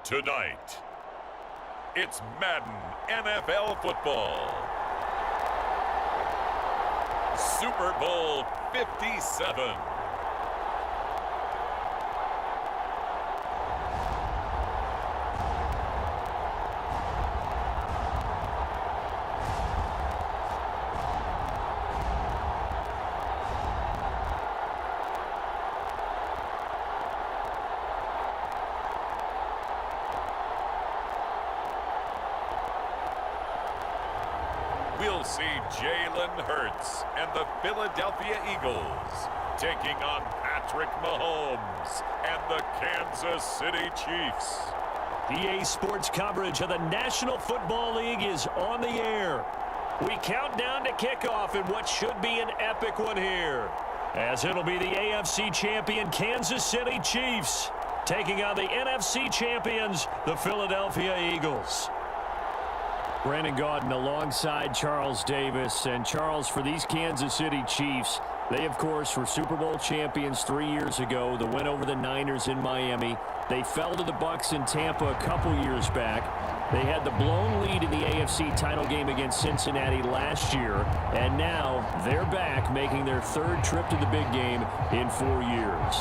Tonight, it's Madden NFL football. Super Bowl 57. We'll see Jalen Hurts and the Philadelphia Eagles taking on Patrick Mahomes and the Kansas City Chiefs. EA Sports coverage of the National Football League is on the air. We count down to kickoff in what should be an epic one here, as it'll be the AFC champion Kansas City Chiefs taking on the NFC champions, the Philadelphia Eagles. Brandon Gaudin alongside Charles Davis. And Charles, for these Kansas City Chiefs, they, of course, were Super Bowl champions 3 years ago. The win over the Niners in Miami. They fell to the Bucs in Tampa a couple years back. They had the blown lead in the AFC title game against Cincinnati last year. And now they're back, making their third trip to the big game in 4 years.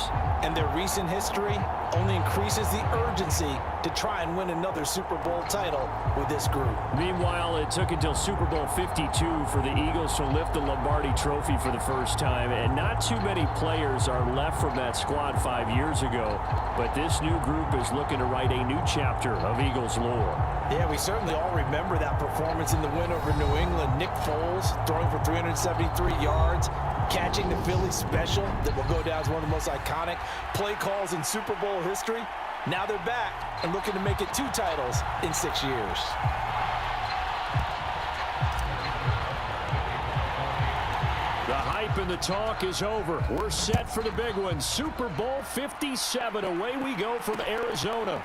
And their recent history only increases the urgency to try and win another Super Bowl title with this group. Meanwhile, it took until Super Bowl 52 for the Eagles to lift the Lombardi Trophy for the first time, and not too many players are left from that squad 5 years ago, but this new group is looking to write a new chapter of Eagles lore. Yeah, we certainly all remember that performance in the win over New England. Nick Foles throwing for 373 yards, catching the Philly special that will go down as one of the most iconic play calls in Super Bowl history. Now they're back and looking to make it 2 titles in 6 years. The hype and the talk is over. We're set for the big one. Super Bowl 57. Away we go from Arizona.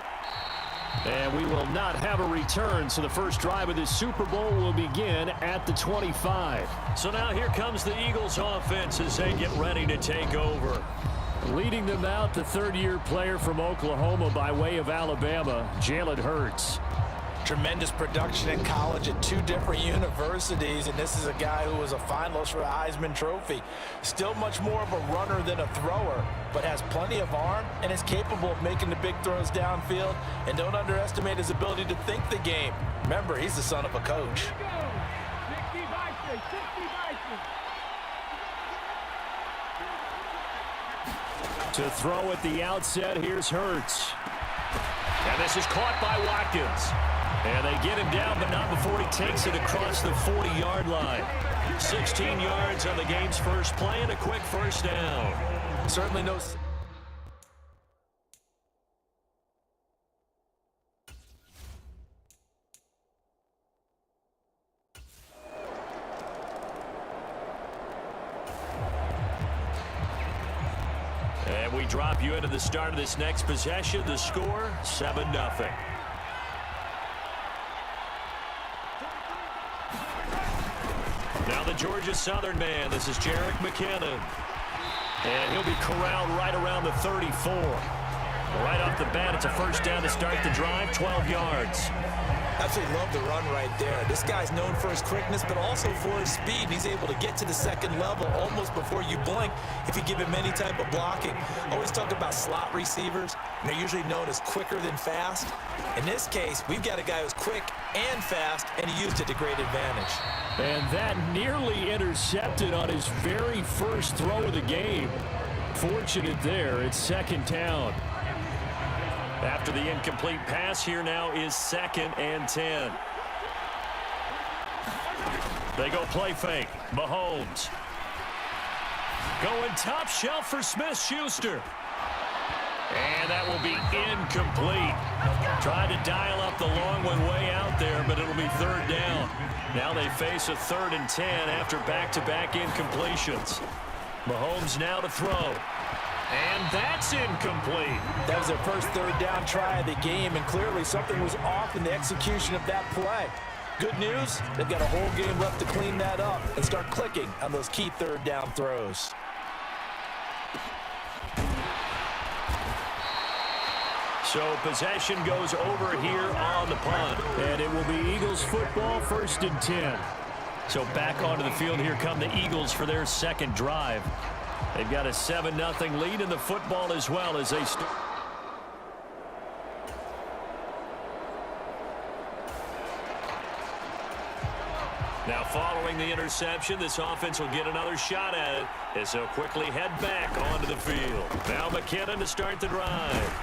And we will not have a return, so the first drive of this Super Bowl will begin at the 25. So now here comes the Eagles offense as they get ready to take over. Leading them out, the third-year player from Oklahoma by way of Alabama, Jalen Hurts. Tremendous production in college at 2 different universities, and this is a guy who was a finalist for the Heisman Trophy. Still much more of a runner than a thrower, but has plenty of arm and is capable of making the big throws downfield. And don't underestimate his ability to think the game. Remember, he's the son of a coach. To throw at the outset, here's Hurts. And this is caught by Watkins. And they get him down, but not before he takes it across the 40-yard line. 16 yards on the game's first play and a quick first down. Certainly no... And we drop you into the start of this next possession. The score, 7-0. Now the Georgia Southern man. This is Jerick McKinnon. And he'll be corralled right around the 34. Right off the bat, it's a first down to start the drive, 12 yards. Absolutely love the run right there. This guy's known for his quickness, but also for his speed. He's able to get to the second level almost before you blink if you give him any type of blocking. Always talk about slot receivers, and they're usually known as quicker than fast. In this case, we've got a guy who's quick and fast, and he used it to great advantage. And that nearly intercepted on his very first throw of the game. Fortunate there, it's second down. After the incomplete pass, here now is 2nd and 10. They go play fake. Mahomes. Going top shelf for Smith-Schuster. And that will be incomplete. Tried to dial up the long one way out there, but it'll be 3rd down. Now they face a 3rd and 10 after back-to-back incompletions. Mahomes now to throw. And that's incomplete. That was their first 3rd down try of the game, and clearly something was off in the execution of that play. Good news, they've got a whole game left to clean that up and start clicking on those key 3rd down throws. So possession goes over here on the punt. And it will be Eagles football, 1st and 10. So back onto the field, here come the Eagles for their second drive. They've got a 7-0 lead in the football as well as they start. Now following the interception, this offense will get another shot at it as they'll quickly head back onto the field. Now McKinnon to start the drive.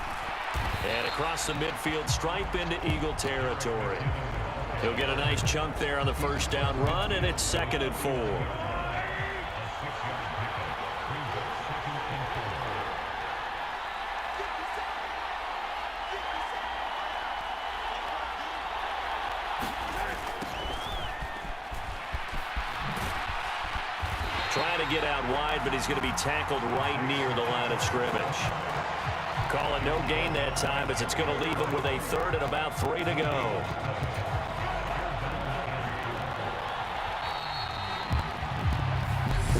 And across the midfield stripe into Eagle territory. He'll get a nice chunk there on the first down run, and it's 2nd and 4. Trying to get out wide, but he's going to be tackled right near the line of scrimmage. Calling no gain that time as it's going to leave him with a 3rd and about 3 to go.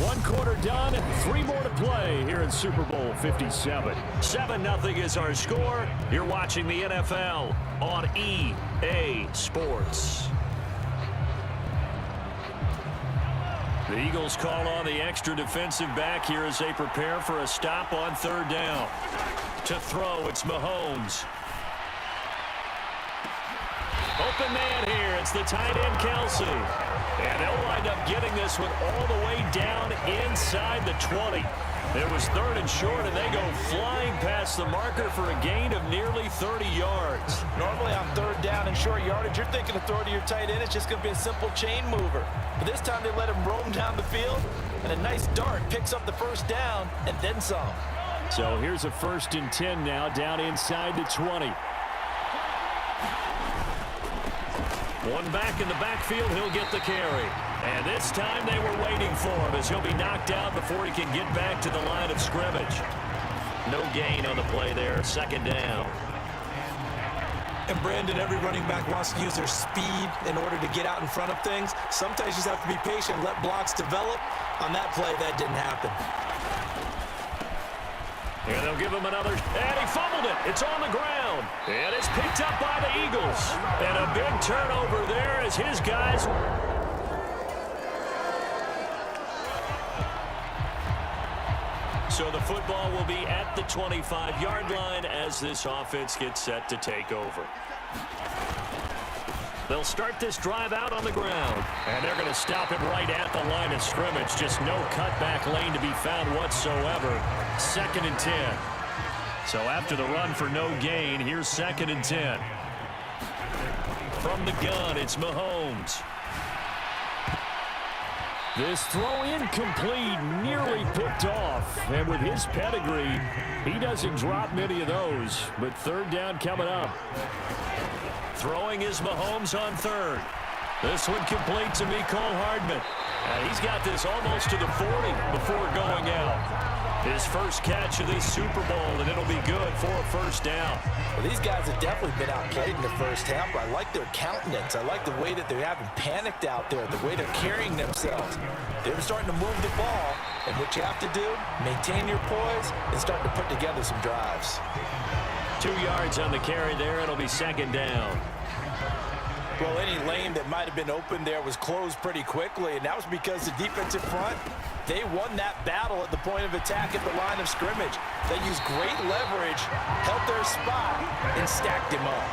One quarter done, 3 more to play here in Super Bowl 57. 7-0 is our score. You're watching the NFL on EA Sports. The Eagles call on the extra defensive back here as they prepare for a stop on 3rd down. To throw, it's Mahomes. Open man here. It's the tight end, Kelsey. And they'll wind up getting this one all the way down inside the 20. It was 3rd and short, and they go flying past the marker for a gain of nearly 30 yards. Normally on 3rd down and short yardage, you're thinking of throwing to your tight end. It's just going to be a simple chain mover. But this time they let him roam down the field, and a nice dart picks up the 1st down and then some. So here's a 1st and 10 now down inside the 20. One back in the backfield, he'll get the carry. And this time they were waiting for him as he'll be knocked out before he can get back to the line of scrimmage. No gain on the play there, 2nd down. And Brandon, every running back wants to use their speed in order to get out in front of things. Sometimes you just have to be patient and let blocks develop. On that play, that didn't happen. And they'll give him another, and he fumbled it. It's on the ground, and it's picked up by the Eagles. And a big turnover there as his guys. So the football will be at the 25-yard line as this offense gets set to take over. They'll start this drive out on the ground, and they're going to stop it right at the line of scrimmage. Just no cutback lane to be found whatsoever. 2nd and 10. So after the run for no gain, here's 2nd and 10. From the gun, it's Mahomes. This throw incomplete, nearly picked off. And with his pedigree, he doesn't drop many of those. But 3rd down coming up. Throwing is Mahomes on 3rd. This one complete to Mecole Hardman. He's got this almost to the 40 before going out. His first catch of this Super Bowl, and it'll be good for a 1st down. Well, these guys have definitely been outplayed in the first half, but I like their countenance. I like the way that they haven't panicked out there, the way they're carrying themselves. They're starting to move the ball, and what you have to do, maintain your poise and start to put together some drives. 2 yards on the carry there. It'll be 2nd down. Well, any lane that might have been open there was closed pretty quickly, and that was because the defensive front, they won that battle at the point of attack at the line of scrimmage. They used great leverage, held their spot, and stacked him up.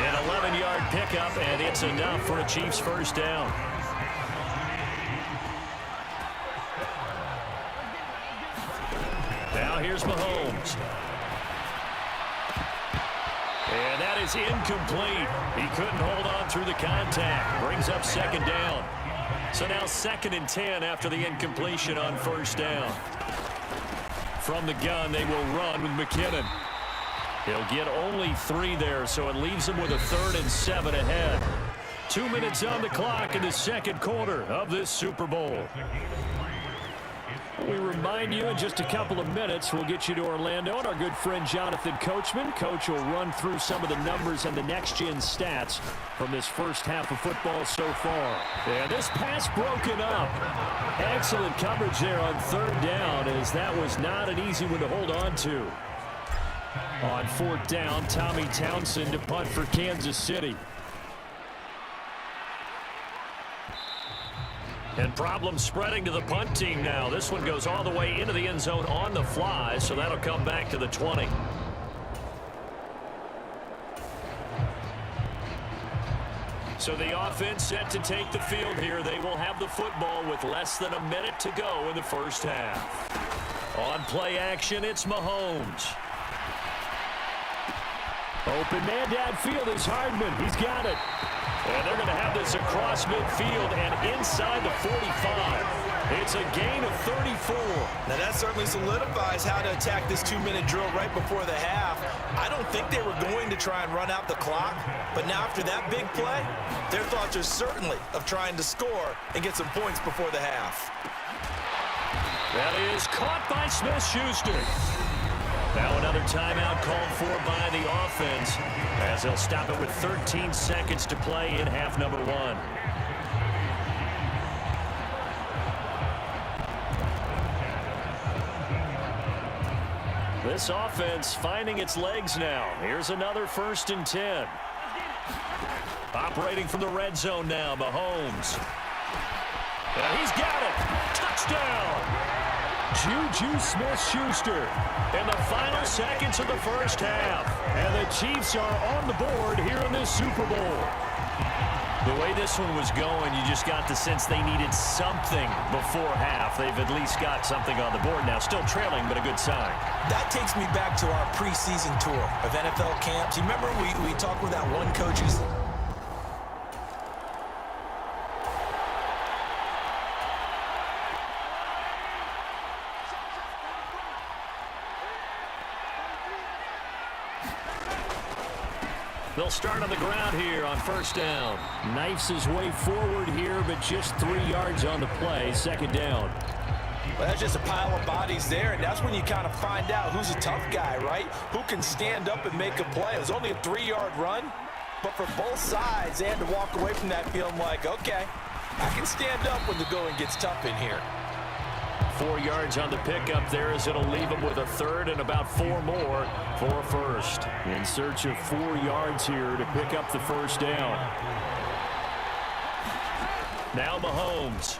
An 11-yard pickup, and it's enough for a Chiefs 1st down. Now here's Mahomes. And that is incomplete. He couldn't hold on through the contact. Brings up 2nd down. So now 2nd and 10 after the incompletion on 1st down. From the gun, they will run with McKinnon. He'll get only 3 there, so it leaves him with a 3rd and 7 ahead. 2 minutes on the clock in the 2nd quarter of this Super Bowl. We remind you in just a couple of minutes, we'll get you to Orlando and our good friend Jonathan Coachman. Coach will run through some of the numbers and the next-gen stats from this first half of football so far. And this pass broken up. Excellent coverage there on 3rd down, as that was not an easy one to hold on to. On fourth down, Tommy Townsend to punt for Kansas City. And problems spreading to the punt team now. This one goes all the way into the end zone on the fly, so that'll come back to the 20. So the offense set to take the field here. They will have the football with less than a minute to go in the first half. On play action, it's Mahomes. Open man downfield is Hardman. He's got it. And they're going to have this across midfield and inside the 45. It's a gain of 34. Now that certainly solidifies how to attack this 2-minute drill right before the half. I don't think they were going to try and run out the clock, but now after that big play, their thoughts are certainly of trying to score and get some points before the half. That is caught by Smith-Schuster. Now another timeout called for by the offense as they'll stop it with 13 seconds to play in half number 1. This offense finding its legs now. Here's another 1st and 10. Operating from the red zone now, Mahomes. And he's got it. Touchdown. Juju Smith-Schuster in the final seconds of the first half. And the Chiefs are on the board here in this Super Bowl. The way this one was going, you just got the sense they needed something before half. They've at least got something on the board now. Still trailing, but a good sign. That takes me back to our preseason tour of NFL camps. You remember we talked with that one coach who's... They'll start on the ground here on first down. Knifes his way forward here, but just 3 yards on the play. Second down. Well, that's just a pile of bodies there, and that's when you kind of find out who's a tough guy, right? Who can stand up and make a play. It was only a 3-yard run, but for both sides, they had to walk away from that feeling like, okay, I can stand up when the going gets tough in here. 4 yards on the pickup there as it'll leave him with a third and about 4 more for a first. In search of 4 yards here to pick up the first down. Now Mahomes.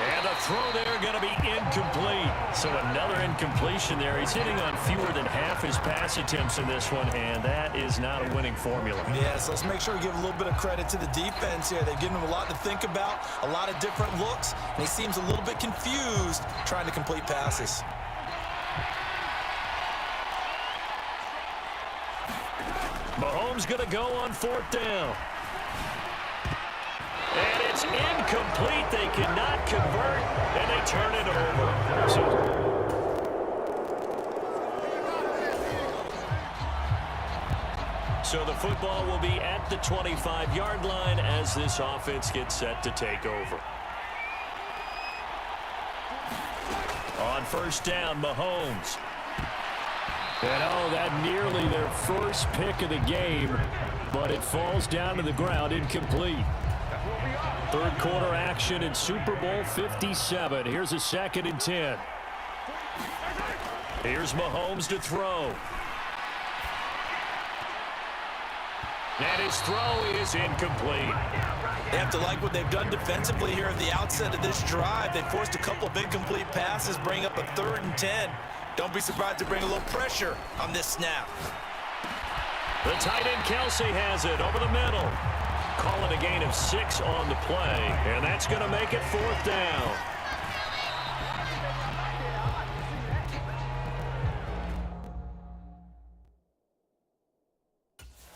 And the throw there going to be incomplete. So another incompletion there. He's hitting on fewer than half his pass attempts in this one, and that is not a winning formula. Yes, let's make sure we give a little bit of credit to the defense here. They've given him a lot to think about, a lot of different looks, and he seems a little bit confused trying to complete passes. Mahomes going to go on fourth down. And it's incomplete. They cannot convert, and they turn it over. So the football will be at the 25-yard line as this offense gets set to take over. On first down, Mahomes. And oh, that nearly their first pick of the game, but it falls down to the ground incomplete. Third quarter action in Super Bowl 57. Here's a 2nd and 10. Here's Mahomes to throw. And his throw is incomplete. They have to like what they've done defensively here at the outset of this drive. They forced a couple of incomplete passes, bring up a 3rd and 10. Don't be surprised to bring a little pressure on this snap. The tight end Kelsey has it over the middle. Calling a gain of 6 on the play, and that's going to make it 4th down.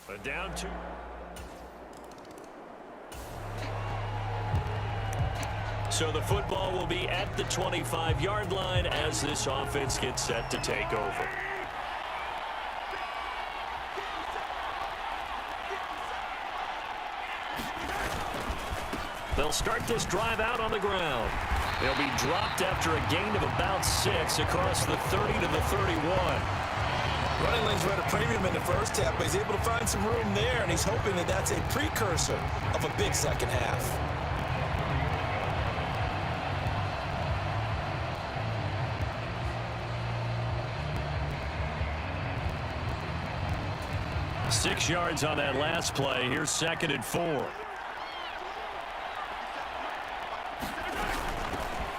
A down 2. So the football will be at the 25-yard line as this offense gets set to take over. They'll start this drive out on the ground. They'll be dropped after a gain of about 6 across the 30 to the 31. Running lanes were at a premium in the first half, but he's able to find some room there, and he's hoping that that's a precursor of a big second half. 6 yards on that last play. Here's 2nd and 4.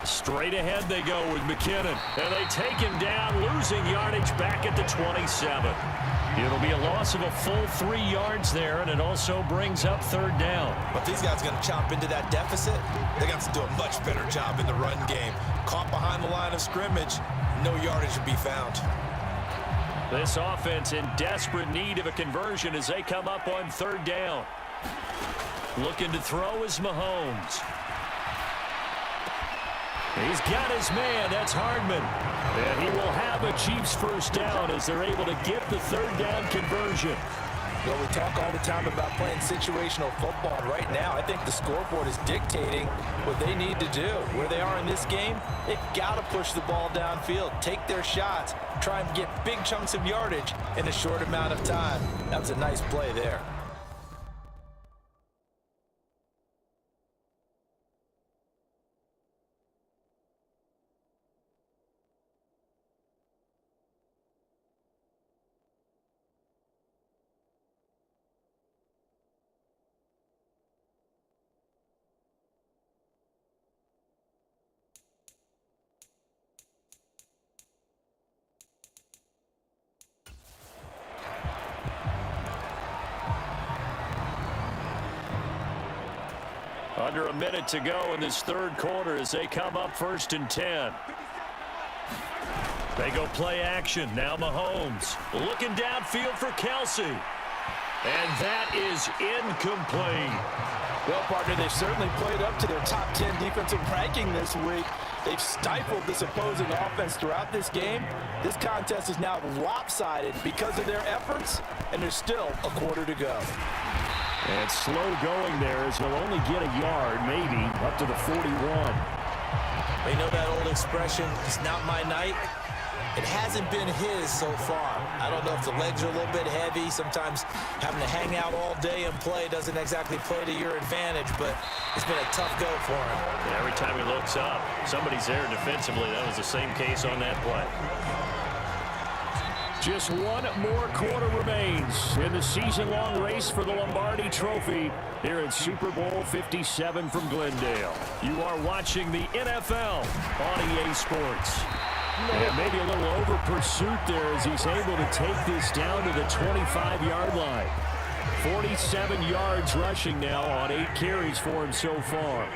Straight ahead they go with McKinnon. And they take him down, losing yardage back at the 27. It'll be a loss of a full 3 yards there, and it also brings up 3rd down. But these guys are going to chop into that deficit. They're going to have to do a much better job in the run game. Caught behind the line of scrimmage, no yardage to be found. This offense in desperate need of a conversion as they come up on 3rd down. Looking to throw is Mahomes. He's got his man. That's Hardman. And he will have a Chiefs 1st down as they're able to get the 3rd down conversion. Well, we talk all the time about playing situational football. Right now, I think the scoreboard is dictating what they need to do. Where they are in this game, they've got to push the ball downfield, take their shots, try and get big chunks of yardage in a short amount of time. That was a nice play there. Under a minute to go in this 3rd quarter as they come up 1st and 10. They go play action. Now Mahomes looking downfield for Kelsey. And that is incomplete. Well, partner, they've certainly played up to their top 10 defensive ranking this week. They've stifled this opposing offense throughout this game. This contest is now lopsided because of their efforts, and there's still a quarter to go. And slow going there as he'll only get a yard, maybe, up to the 41. You know that old expression, it's not my night? It hasn't been his so far. I don't know if the legs are a little bit heavy. Sometimes having to hang out all day and play doesn't exactly play to your advantage, but it's been a tough go for him. And every time he looks up, somebody's there defensively. That was the same case on that play. Just one more quarter remains in the season-long race for the Lombardi Trophy here at Super Bowl 57 from Glendale. You are watching the NFL on EA Sports. And maybe a little over-pursuit there as he's able to take this down to the 25-yard line. 47 yards rushing now on 8 carries for him so far.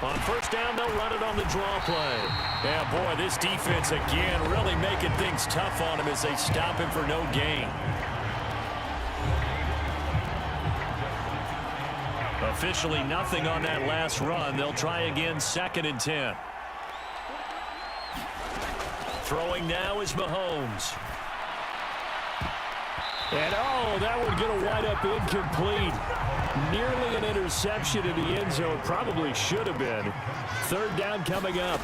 On 1st down, they'll run it on the draw play. Yeah, boy, this defense again really making things tough on him as they stop him for no gain. Officially nothing on that last run. They'll try again 2nd and 10. Throwing now is Mahomes. And, oh, that would get a wind up incomplete. Nearly an interception in the end zone. Probably should have been. 3rd down coming up.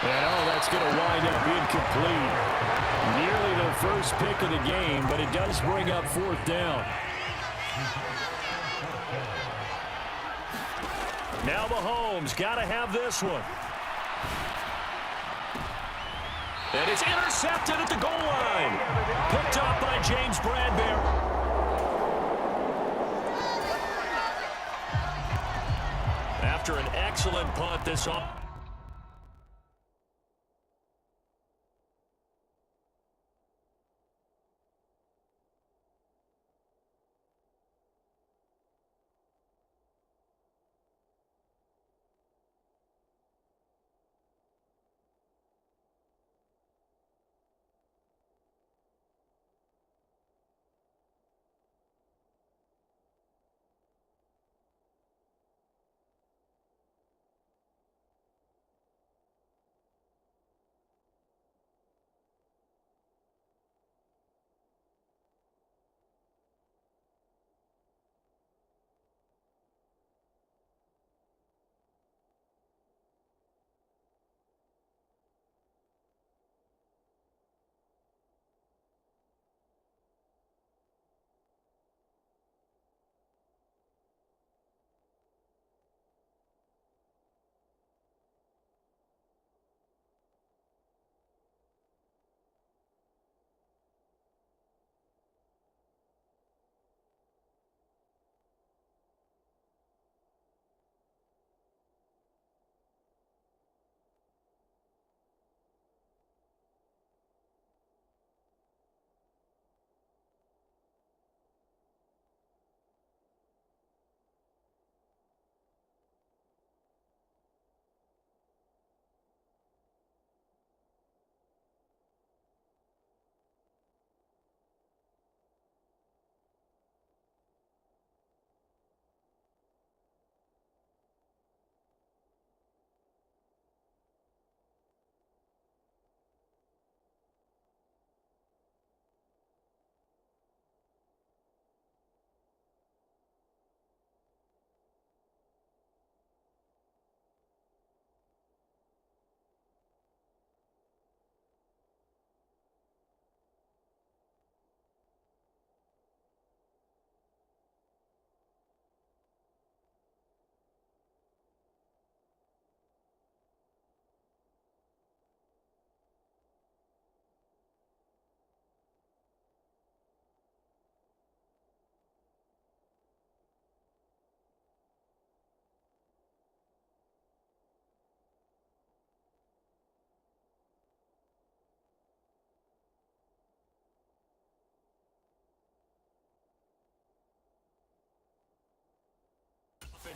And, oh, that's going to wind up incomplete. Nearly the first pick of the game, but it does bring up 4th down. Now Mahomes got to have this one. And it's intercepted at the goal line. Picked off by James Bradbury. After an excellent punt this off.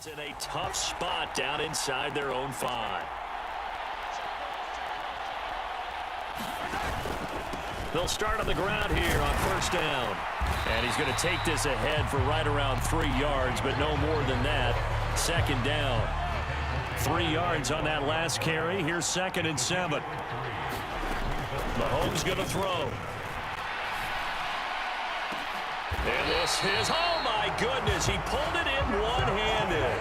It's in a tough spot down inside their own 5. They'll start on the ground here on first down. And he's going to take this ahead for right around 3 yards, but no more than that. Second down. 3 yards on that last carry. Here's 2nd and 7. Mahomes going to throw. And this is, oh my goodness, he pulled it in one-handed.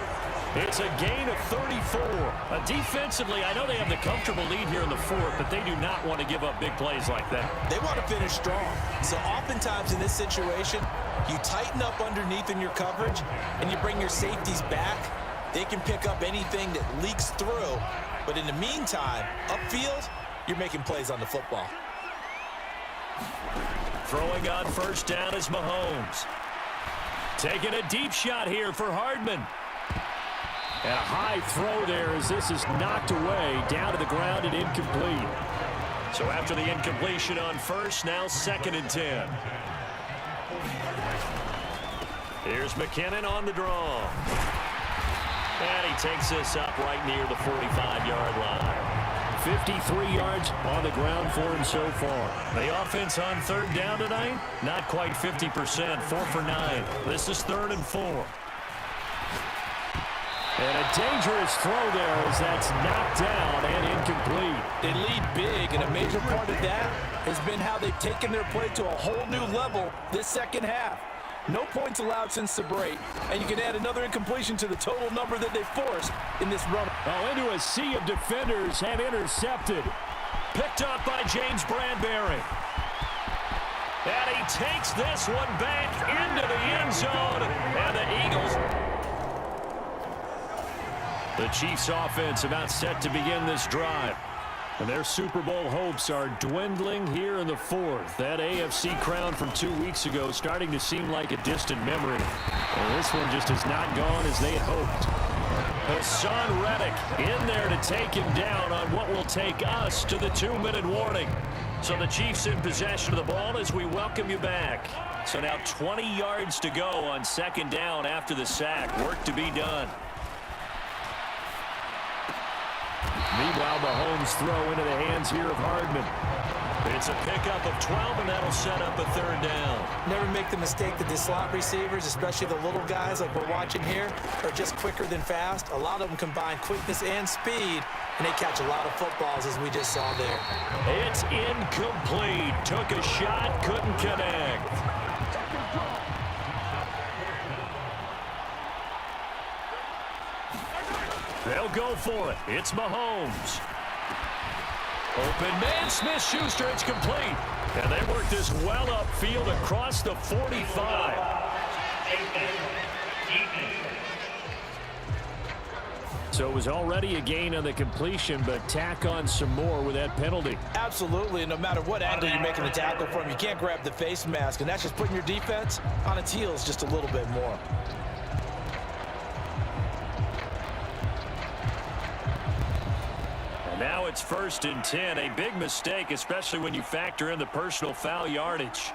It's a gain of 34. Defensively, I know they have the comfortable lead here in the 4th, but they do not want to give up big plays like that. They want to finish strong. So oftentimes in this situation, you tighten up underneath in your coverage, and you bring your safeties back. They can pick up anything that leaks through. But in the meantime, upfield, you're making plays on the football. Throwing on first down is Mahomes. Taking a deep shot here for Hardman. And a high throw there as this is knocked away down to the ground and incomplete. So after the incompletion on first, now 2nd and 10. Here's McKinnon on the draw. And he takes this up right near the 45-yard line. 53 yards on the ground for him so far. The offense on 3rd down tonight, not quite 50%, 4 for 9. This is 3rd and 4. And a dangerous throw there as that's knocked down and incomplete. They lead big, and a major part of that has been how they've taken their play to a whole new level this second half. No points allowed since the break, and you can add another incompletion to the total number that they forced in this run. Oh, into a sea of defenders and intercepted. Picked up by James Bradbury. And he takes this one back into the end zone, and the Eagles... The Chiefs' offense about set to begin this drive. And their Super Bowl hopes are dwindling here in the 4th. That AFC crown from 2 weeks ago starting to seem like a distant memory. And this one just has not gone as they had hoped. Hassan Reddick in there to take him down on what will take us to the 2-minute warning. So the Chiefs in possession of the ball as we welcome you back. So now 20 yards to go on 2nd down after the sack. Work to be done. Meanwhile, Mahomes throw into the hands here of Hardman. It's a pickup of 12, and that'll set up a 3rd down. Never make the mistake that the slot receivers, especially the little guys like we're watching here, are just quicker than fast. A lot of them combine quickness and speed, and they catch a lot of footballs, as we just saw there. It's incomplete. Took a shot, couldn't connect. They'll go for it. It's Mahomes. Open man, Smith-Schuster, it's complete. And they work this well upfield across the 45. So it was already a gain on the completion, but tack on some more with that penalty. Absolutely, and no matter what angle you're making the tackle from, you can't grab the face mask, and that's just putting your defense on its heels just a little bit more. Now it's 1st and 10, a big mistake, especially when you factor in the personal foul yardage.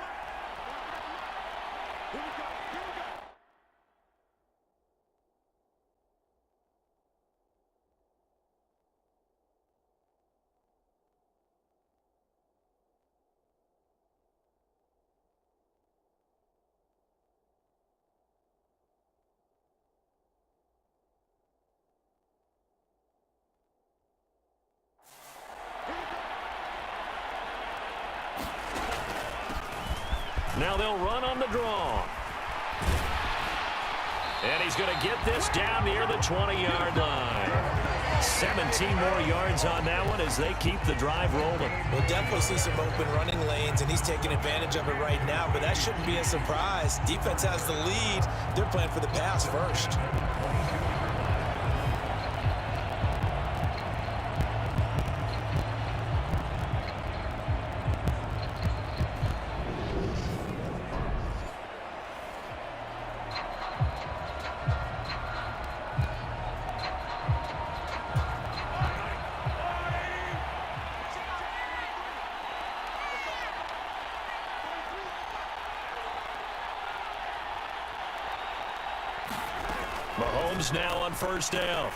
Now they'll run on the draw. And he's going to get this down near the 20-yard line. 17 more yards on that one as they keep the drive rolling. We'll definitely see some open running lanes, and he's taking advantage of it right now, but that shouldn't be a surprise. Defense has the lead. They're playing for the pass first. Mahomes now on first down.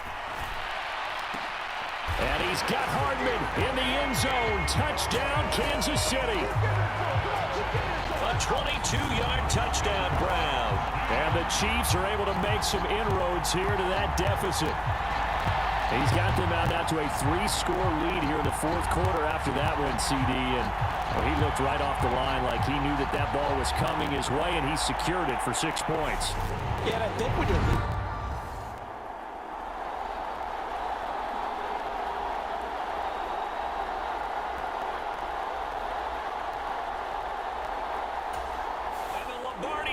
And he's got Hardman in the end zone. Touchdown, Kansas City. A 22-yard touchdown, Brown. And the Chiefs are able to make some inroads here to that deficit. He's got them out now to a 3-score lead here in the fourth quarter after that one, CD. And he looked right off the line like he knew that that ball was coming his way, and he secured it for 6 points. Yeah, and I think we did.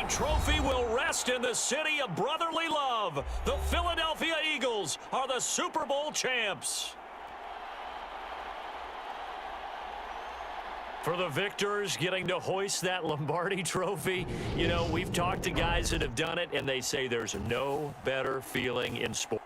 Trophy will rest in the city of brotherly love. The Philadelphia Eagles are the Super Bowl champs. For the victors, getting to hoist that Lombardi trophy, you know, we've talked to guys that have done it, and they say there's no better feeling in sport.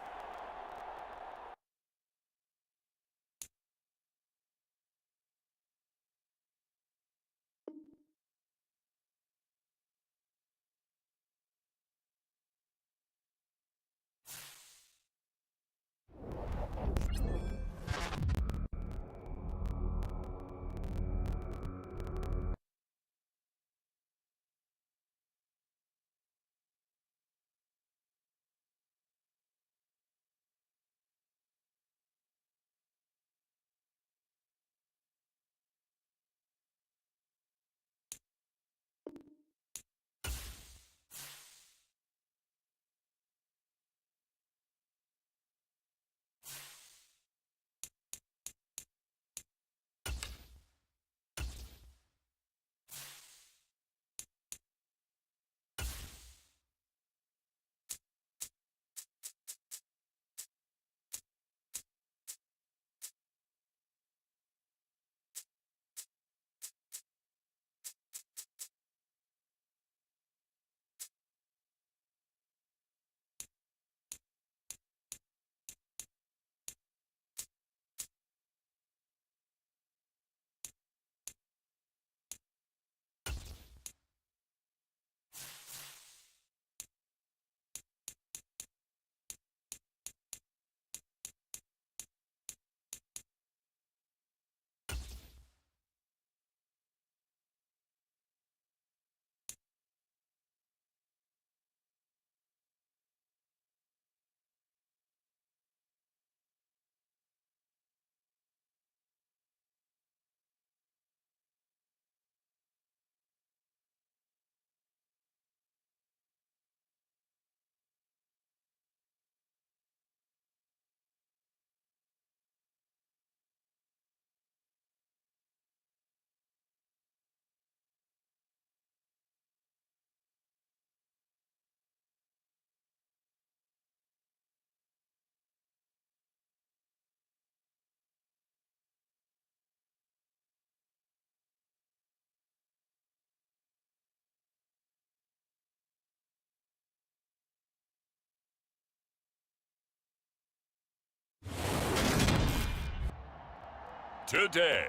Today,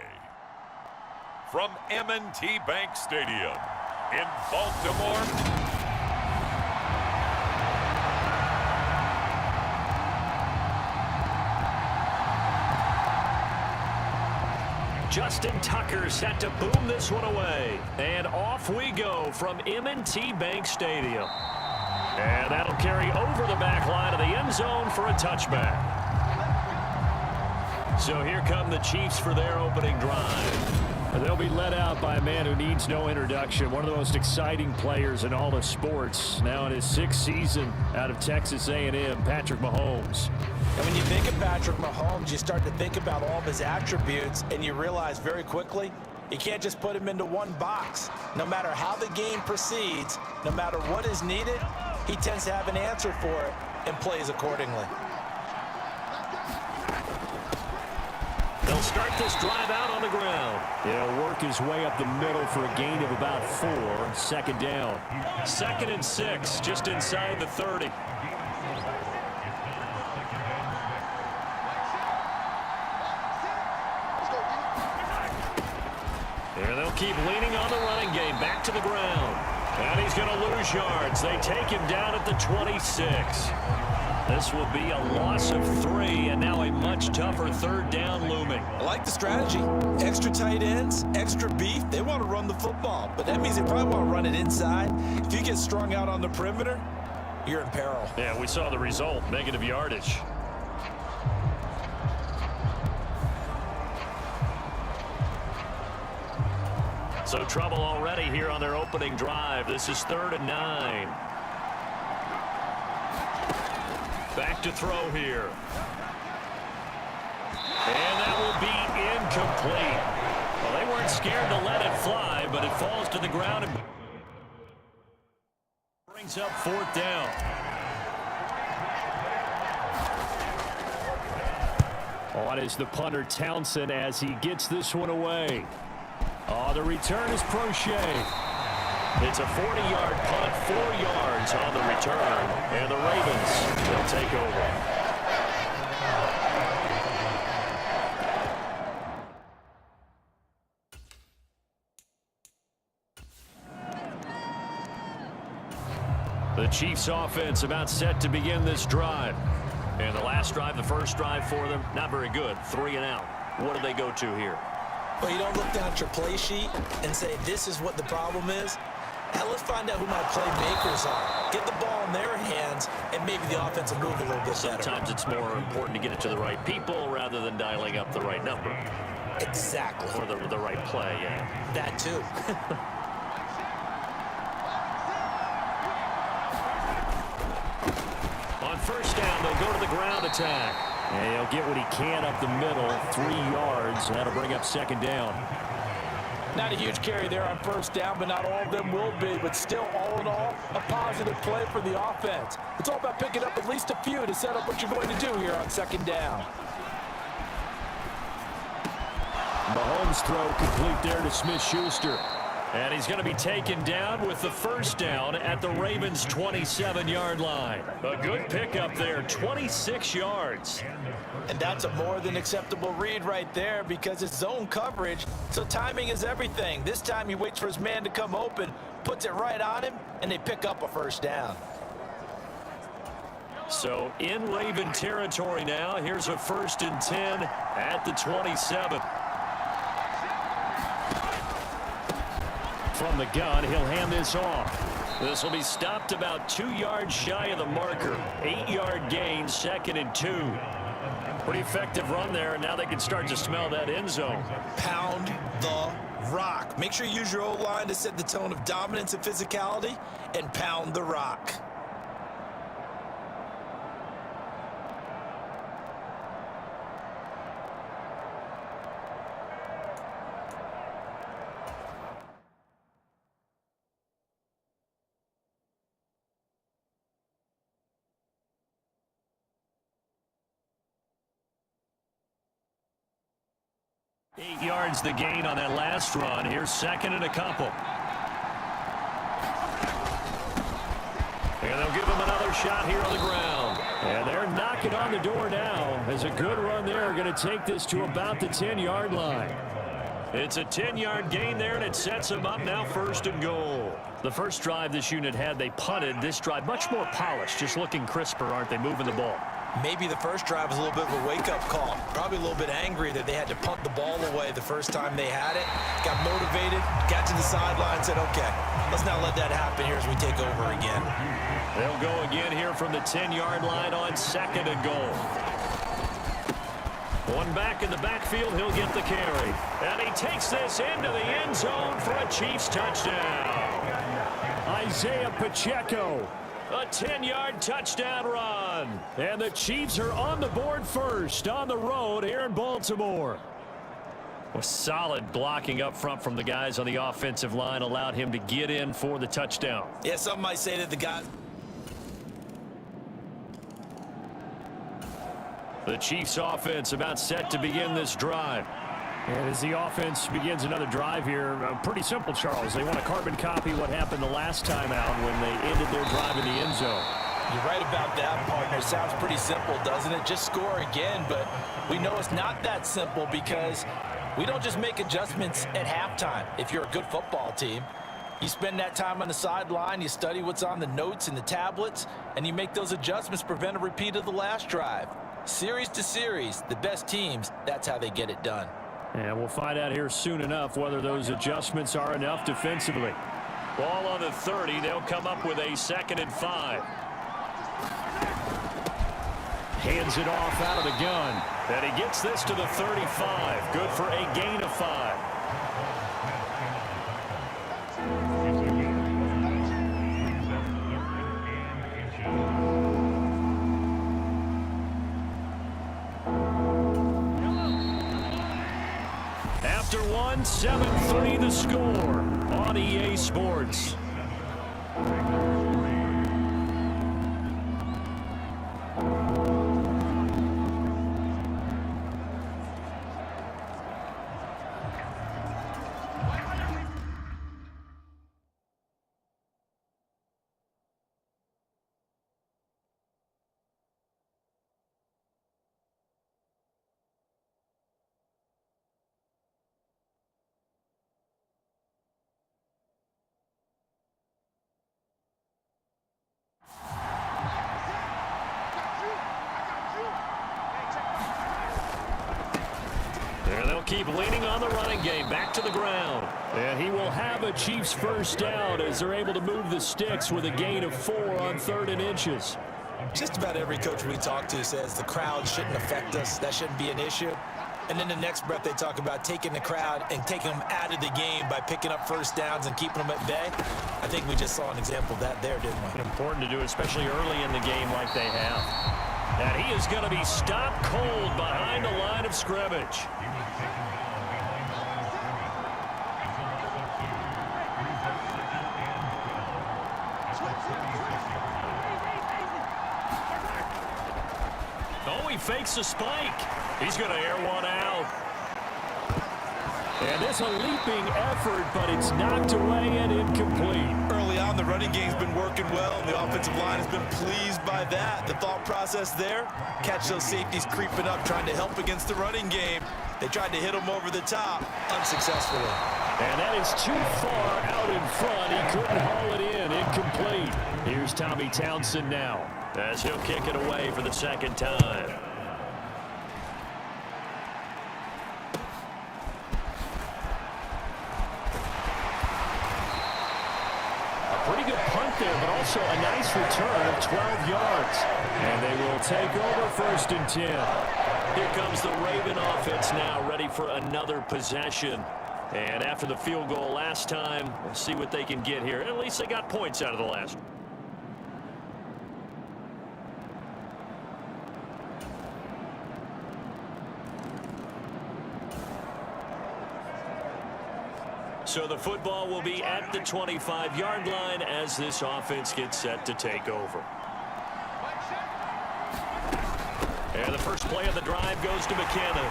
from M&T Bank Stadium in Baltimore, Justin Tucker set to boom this one away. And off we go from M&T Bank Stadium. And that'll carry over the back line of the end zone for a touchback. So here come the Chiefs for their opening drive. And they'll be led out by a man who needs no introduction. One of the most exciting players in all of sports. Now in his 6th season out of Texas A&M, Patrick Mahomes. And when you think of Patrick Mahomes, you start to think about all of his attributes, and you realize very quickly, you can't just put him into one box. No matter how the game proceeds, no matter what is needed, he tends to have an answer for it and plays accordingly. They'll start this drive out on the ground. He'll work his way up the middle for a gain of about 4. Second down. 2nd and 6, just inside the 30. And they'll keep leaning on the running game. Back to the ground. And he's going to lose yards. They take him down at the 26. This will be a loss of 3, and now a much tougher third down looming. I like the strategy. Extra tight ends, extra beef. They want to run the football, but that means they probably want to run it inside. If you get strung out on the perimeter, you're in peril. Yeah, we saw the result, negative yardage. So trouble already here on their opening drive. This is 3rd and 9. Back to throw here. And that will be incomplete. Well, they weren't scared to let it fly, but it falls to the ground and brings up 4th down. On is the punter Townsend as he gets this one away. Oh, the return is Prochet. It's a 40-yard punt, 4 yards on the return, and the Ravens will take over. The Chiefs offense about set to begin this drive. And the last drive, the first drive for them, not very good, 3 and out. What do they go to here? Well, you don't look down at your play sheet and say, this is what the problem is. Now let's find out who my playmakers are. Get the ball in their hands, and maybe the offense will move a little bit better. Sometimes it's more important to get it to the right people rather than dialing up the right number. Exactly. Or the right play, yeah. That too. On first down, they'll go to the ground attack. And he'll get what he can up the middle, 3 yards. That'll bring up 2nd down. Not a huge carry there on first down, but not all of them will be. But still, all in all, a positive play for the offense. It's all about picking up at least a few to set up what you're going to do here on 2nd down. Mahomes' throw complete there to Smith-Schuster. And he's going to be taken down with the first down at the Ravens' 27-yard line. A good pickup there, 26 yards. And that's a more than acceptable read right there because it's zone coverage, so timing is everything. This time he waits for his man to come open, puts it right on him, and they pick up a first down. So in Raven territory now, here's a 1st and 10 at the 27. From the gun, he'll hand this off. This will be stopped about 2 yards shy of the marker. 8-yard gain, 2nd and 2. Pretty effective run there, and now they can start to smell that end zone. Pound the rock. Make sure you use your O-line to set the tone of dominance and physicality, and pound the rock. Eight yards the gain on that last run. Here's 2nd and a couple. And they'll give him another shot here on the ground. And they're knocking on the door now. As a good run there, going to take this to about the 10-yard line. It's a 10-yard gain there, and it sets them up now 1st and goal. The first drive this unit had, they punted. This drive, much more polished, just looking crisper, aren't they, moving the ball? Maybe the first drive was a little bit of a wake-up call. Probably a little bit angry that they had to punt the ball away the first time they had it. Got motivated, got to the sideline, said, okay, let's not let that happen here as we take over again. They'll go again here from the 10-yard line on 2nd and goal. One back in the backfield, he'll get the carry. And he takes this into the end zone for a Chiefs touchdown. Isaiah Pacheco. A 10-yard touchdown run. And the Chiefs are on the board first on the road here in Baltimore. Well, solid blocking up front from the guys on the offensive line allowed him to get in for the touchdown. Yeah, some might say that the guys... The Chiefs offense about set to begin this drive. And as the offense begins another drive here, pretty simple, Charles. They want to carbon copy what happened the last time out when they ended their drive in the end zone. You're right about that, partner. Sounds pretty simple, doesn't it? Just score again, but we know it's not that simple because we don't just make adjustments at halftime if you're a good football team. You spend that time on the sideline, you study what's on the notes and the tablets, and you make those adjustments to prevent a repeat of the last drive. Series to series, the best teams, that's how they get it done. And we'll find out here soon enough whether those adjustments are enough defensively. Ball on the 30. They'll come up with a 2nd and 5. Hands it off out of the gun. And he gets this to the 35. Good for a gain of 5. After one, 7-3 the score on EA Sports. They'll keep leaning on the running game. Back to the ground. And he will have a Chiefs first down as they're able to move the sticks with a gain of 4 on 3rd and inches. Just about every coach we talk to says the crowd shouldn't affect us. That shouldn't be an issue. And then the next breath they talk about taking the crowd and taking them out of the game by picking up first downs and keeping them at bay. I think we just saw an example of that there, didn't we? Important to do, especially early in the game like they have. And he is going to be stopped cold behind the line of scrimmage. Oh, he fakes a spike. He's going to air one out. And this a leaping effort, but it's knocked away and incomplete. Early on, the running game's been working well, and the offensive line has been pleased by that. The thought process there, catch those safeties creeping up, trying to help against the running game. They tried to hit him over the top, unsuccessfully. And that is too far out in front. He couldn't haul it in. Incomplete. Here's Tommy Townsend now, as he'll kick it away for the 2nd time. Pretty good punt there, but also a nice return of 12 yards. And they will take over 1st and 10. Here comes the Raven offense now, ready for another possession. And after the field goal last time, we'll see what they can get here. At least they got points out of the last one. So the football will be at the 25-yard line as this offense gets set to take over. And the first play of the drive goes to McKenna.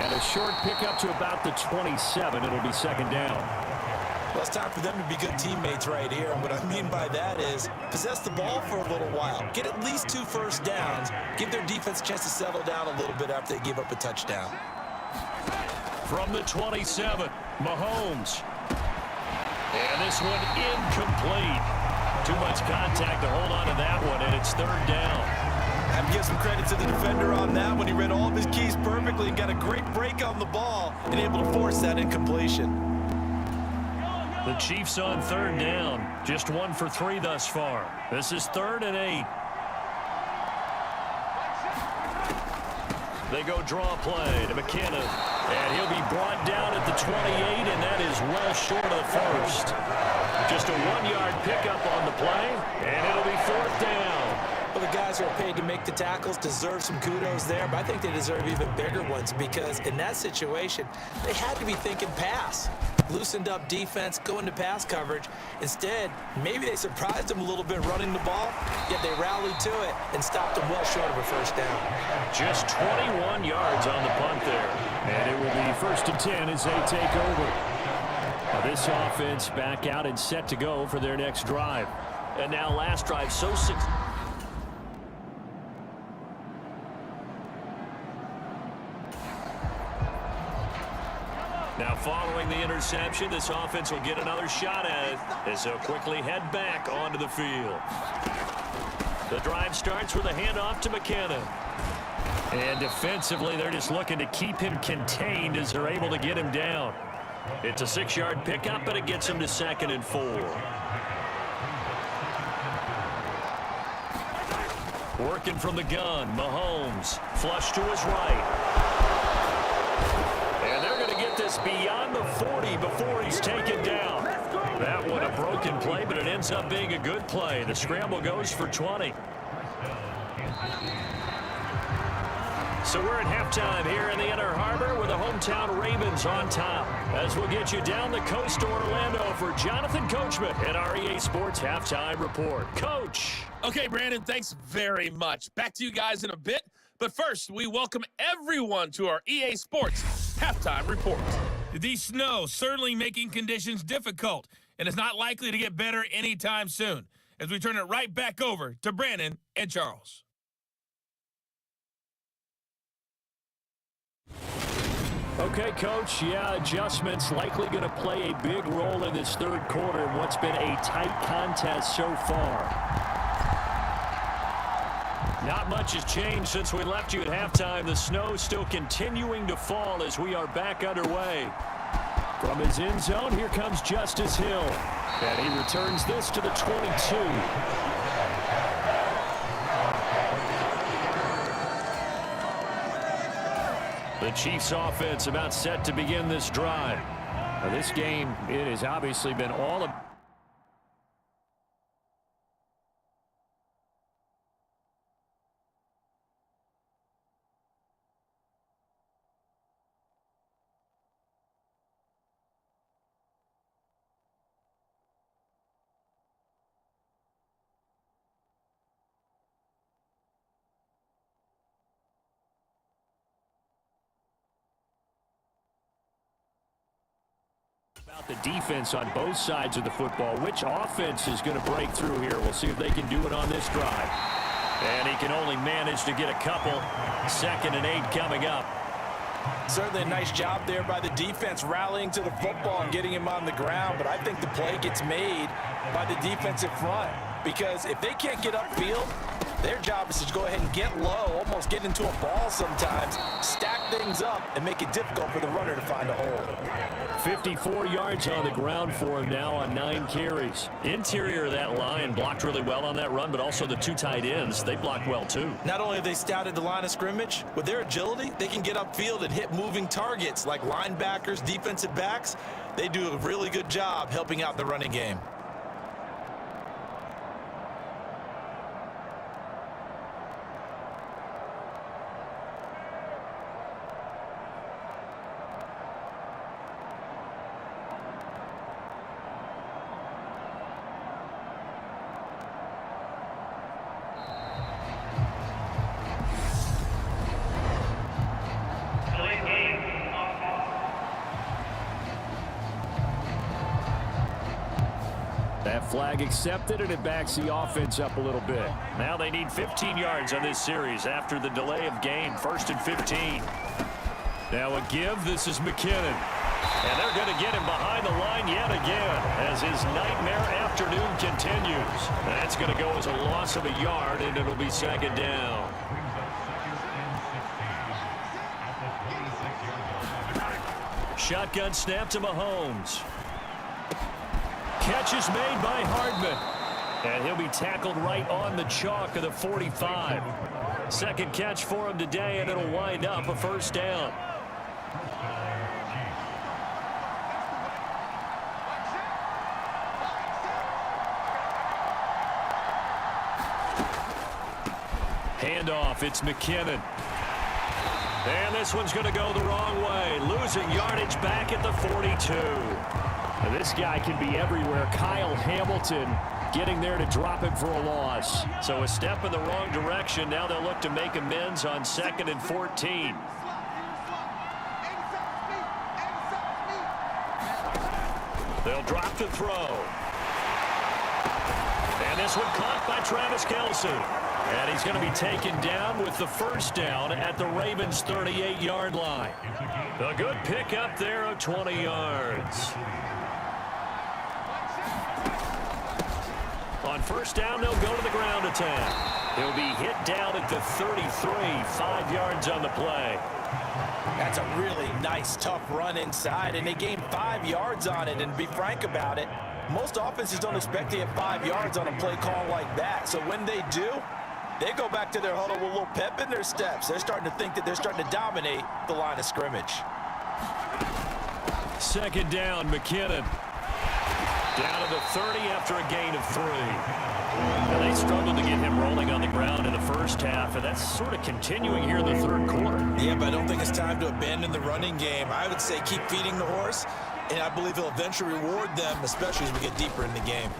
And a short pickup to about the 27. It'll be 2nd down. Well, it's time for them to be good teammates right here. And what I mean by that is possess the ball for a little while. Get at least 2 first downs. Give their defense a chance to settle down a little bit after they give up a touchdown. From the 27, Mahomes. And this one incomplete. Too much contact to hold on to that one, and it's 3rd down. I have to give some credit to the defender on that one. He read all of his keys perfectly and got a great break on the ball and able to force that incompletion. The Chiefs on 3rd down. Just 1 for 3 thus far. This is 3rd and 8. They go draw play to McKenna. And he'll be brought down at the 28, and that is well short of the 1st. Just a 1-yard pickup on the play, and it'll be 4th down. Well, the guys who are paid to make the tackles deserve some kudos there, but I think they deserve even bigger ones because in that situation, they had to be thinking pass. Loosened up defense, going to pass coverage. Instead, maybe they surprised them a little bit running the ball, yet they rallied to it and stopped them well short of a 1st down. Just 21 yards on the punt there. And it will be 1st and 10 as they take over. Now this offense back out and set to go for their next drive. And now last drive so successful. Now, following the interception, this offense will get another shot at it as they'll quickly head back onto the field. The drive starts with a handoff to McKinnon. And defensively, they're just looking to keep him contained as they're able to get him down. It's a 6-yard pickup, and it gets him to 2nd and 4. Working from the gun, Mahomes, flush to his right. And they're going to get this beyond the 40 before he's taken down. That one a broken play, but it ends up being a good play. The scramble goes for 20. So we're at halftime here in the Inner Harbor with the hometown Ravens on top. As we'll get you down the coast to Orlando for Jonathan Coachman at our EA Sports Halftime Report. Coach. Okay, Brandon, thanks very much. Back to you guys in a bit. But first, we welcome everyone to our EA Sports Halftime Report. The snow certainly making conditions difficult, and it's not likely to get better anytime soon. As we turn it right back over to Brandon and Charles. Okay, Coach, adjustments likely going to play a big role in this third quarter in what's been a tight contest so far. Not much has changed since we left you at halftime. The snow still continuing to fall as we are back underway. From his end zone, here comes Justice Hill. And he returns this to the 22. The Chiefs offense about set to begin this drive. Now, this game, it has obviously been all about. The defense on both sides of the football. Which offense is going to break through here? We'll see if they can do it on this drive. And he can only manage to get a couple. 2nd and 8 coming up. Certainly a nice job there by the defense rallying to the football and getting him on the ground, but I think the play gets made by the defensive front because if they can't get upfield, their job is to go ahead and get low, almost get into a ball sometimes, stack things up, and make it difficult for the runner to find a hole. 54 yards on the ground for him now on 9 carries. Interior of that line blocked really well on that run, but also the 2 tight ends, they blocked well too. Not only have they scouted the line of scrimmage, with their agility, they can get upfield and hit moving targets like linebackers, defensive backs. They do a really good job helping out the running game. That flag accepted, and it backs the offense up a little bit. Now they need 15 yards on this series after the delay of game. 1st and 15. Now a give. This is McKinnon. And they're going to get him behind the line yet again as his nightmare afternoon continues. That's going to go as a loss of a yard, and it'll be 2nd down. Shotgun snap to Mahomes. Catch is made by Hardman. And he'll be tackled right on the chalk of the 45. 2nd catch for him today, and it'll wind up a 1st down. Handoff, it's McKinnon. And this one's going to go the wrong way. Losing yardage back at the 42. Now this guy can be everywhere. Kyle Hamilton getting there to drop him for a loss. So a step in the wrong direction. Now they'll look to make amends on 2nd and 14. They'll drop the throw. And this one caught by Travis Kelce. And he's going to be taken down with the first down at the Ravens' 38-yard line. A good pickup there of 20 yards. On first down, they'll go to the ground attack. He'll be hit down at the 33, 5 yards on the play. That's a really nice, tough run inside, and they gained 5 yards on it. And to be frank about it, most offenses don't expect to get 5 yards on a play call like that. So when they do, they go back to their huddle with a little pep in their steps. They're starting to think that they're starting to dominate the line of scrimmage. Second down, McKinnon. Down to the 30 after a gain of 3. And they struggled to get him rolling on the ground in the first half, and that's sort of continuing here in the third quarter. Yeah, but I don't think it's time to abandon the running game. I would say keep feeding the horse, and I believe he'll eventually reward them, especially as we get deeper in the game.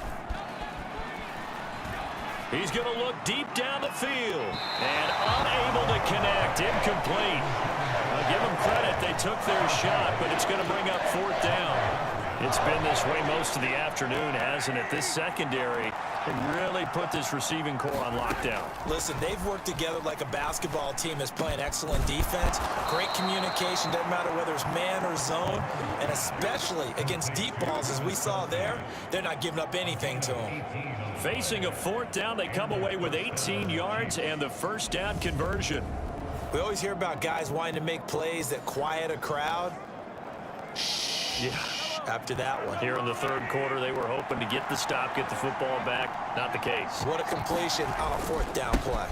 He's going to look deep down the field and unable to connect. Incomplete. I'll give them credit. They took their shot, but it's going to bring up fourth down. It's been this way most of the afternoon, hasn't it? This secondary can really put this receiving core on lockdown. Listen, they've worked together like a basketball team that's playing excellent defense. Great communication, doesn't matter whether it's man or zone. And especially against deep balls, as we saw there, they're not giving up anything to them. Facing a fourth down, they come away with 18 yards and the first down conversion. We always hear about guys wanting to make plays that quiet a crowd. Yeah. After that one. Here in the third quarter, they were hoping to get the stop, get the football back. Not the case. What a completion on a fourth down play.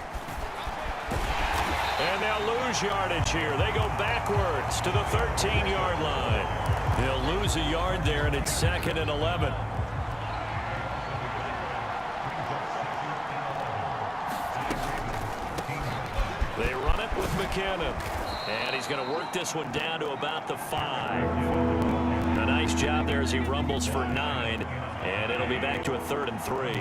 And they'll lose yardage here. They go backwards to the 13-yard line. They'll lose a yard there, and it's 2nd and 11. They run it with McKinnon. And he's going to work this one down to about the 5. A nice job there as he rumbles for 9. And it'll be back to a 3rd and 3.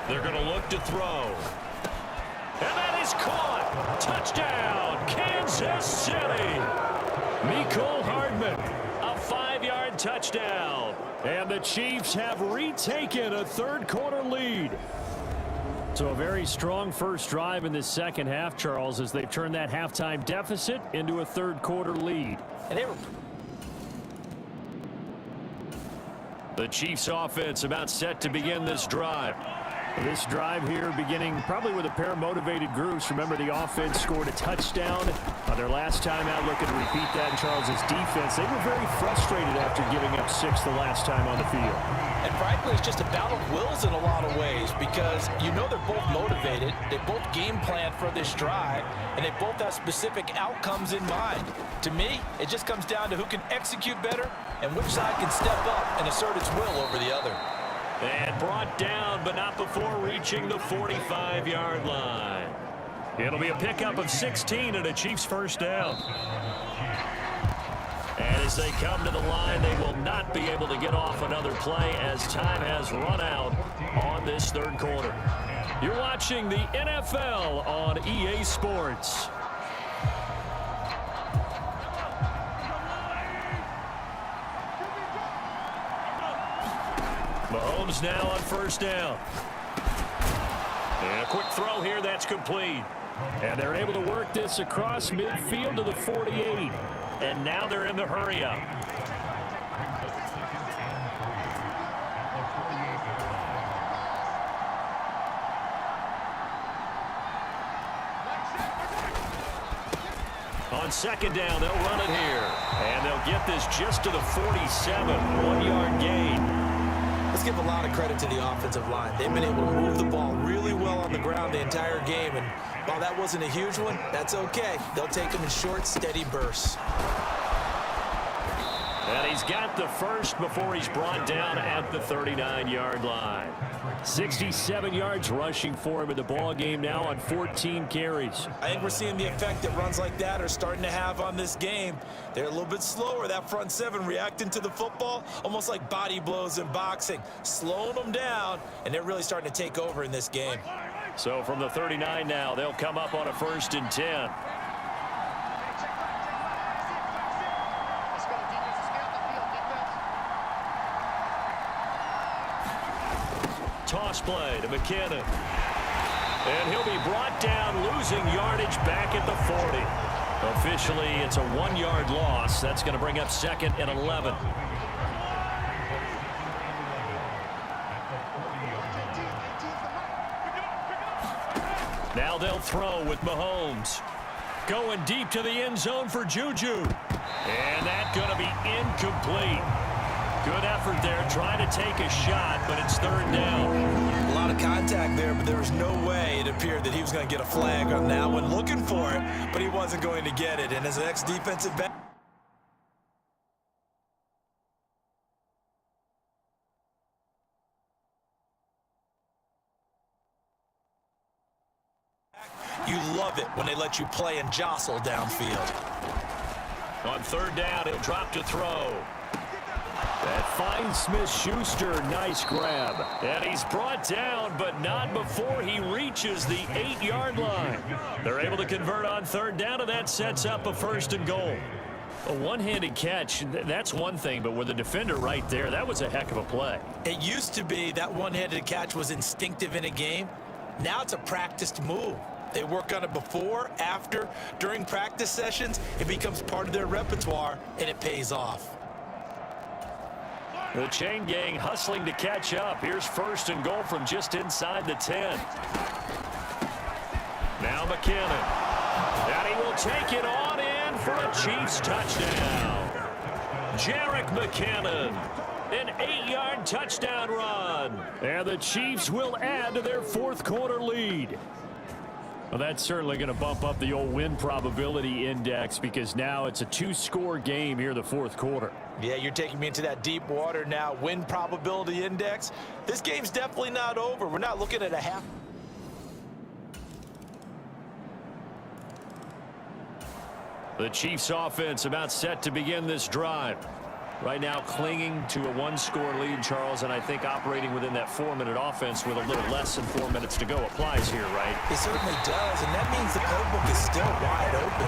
They're going to look to throw. And that is caught. Touchdown, Kansas City. Mecole Hardman, a 5-yard touchdown. And the Chiefs have retaken a third quarter lead. So a very strong first drive in this second half, Charles, as they've turned that halftime deficit into a third quarter lead. And they were... The Chiefs offense about set to begin this drive. This drive here beginning probably with a pair of motivated groups. Remember, the offense scored a touchdown on their last time out. Looking to repeat that in Charles's defense. They were very frustrated after giving up 6 the last time on the field. And frankly, it's just a battle of wills in a lot of ways because you know they're both motivated. They both game plan for this drive, and they both have specific outcomes in mind. To me, it just comes down to who can execute better and which side can step up and assert its will over the other. And brought down, but not before reaching the 45-yard line. It'll be a pickup of 16 and a Chiefs first down. And as they come to the line, they will not be able to get off another play as time has run out on this third quarter. You're watching the NFL on EA Sports. Mahomes now on first down. And a quick throw here, that's complete. And they're able to work this across midfield to the 48. And now they're in the hurry-up. On second down, they'll run it here. And they'll get this just to the 47, 1-yard gain. Let's give a lot of credit to the offensive line. They've been able to move the ball really well on the ground the entire game. And while that wasn't a huge one, that's okay. They'll take them in short, steady bursts. And he's got the first before he's brought down at the 39-yard line. 67 yards rushing for him in the ball game now on 14 carries. I think we're seeing the effect that runs like that are starting to have on this game. They're a little bit slower, that front seven reacting to the football, almost like body blows in boxing, slowing them down, and they're really starting to take over in this game. So from the 39 now, they'll come up on a 1st and 10. toss play to McKinnon. And he'll be brought down, losing yardage back at the 40. Officially, it's a 1-yard loss. That's going to bring up 2nd and 11. Now they'll throw with Mahomes. Going deep to the end zone for Juju. And that's going to be incomplete. Good effort there, trying to take a shot, but it's 3rd down. A lot of contact there, but there was no way it appeared that he was going to get a flag on that one. Looking for it, but he wasn't going to get it. And as an ex-defensive back, you love it when they let you play and jostle downfield. On 3rd down, he'll drop to throw. That finds Smith-Schuster. Nice grab. And he's brought down, but not before he reaches the 8-yard line. They're able to convert on 3rd down, and that sets up a 1st and goal. A one-handed catch, that's one thing, but with the defender right there, that was a heck of a play. It used to be that one-handed catch was instinctive in a game. Now it's a practiced move. They work on it before, after, during practice sessions. It becomes part of their repertoire, and it pays off. The chain gang hustling to catch up. Here's 1st and goal from just inside the 10. Now McKinnon. And he will take it on in for a Chiefs touchdown. Jerick McKinnon. An 8-yard touchdown run. And the Chiefs will add to their 4th quarter lead. Well, that's certainly going to bump up the old win probability index because now it's a 2-score game here in the 4th quarter. Yeah, you're taking me into that deep water now. Win probability index. This game's definitely not over. We're not looking at a half. The Chiefs offense about set to begin this drive. Right now clinging to a 1-score lead, Charles, and I think operating within that 4-minute offense with a little less than 4 minutes to go applies here, right? It certainly does, and that means the playbook is still wide open.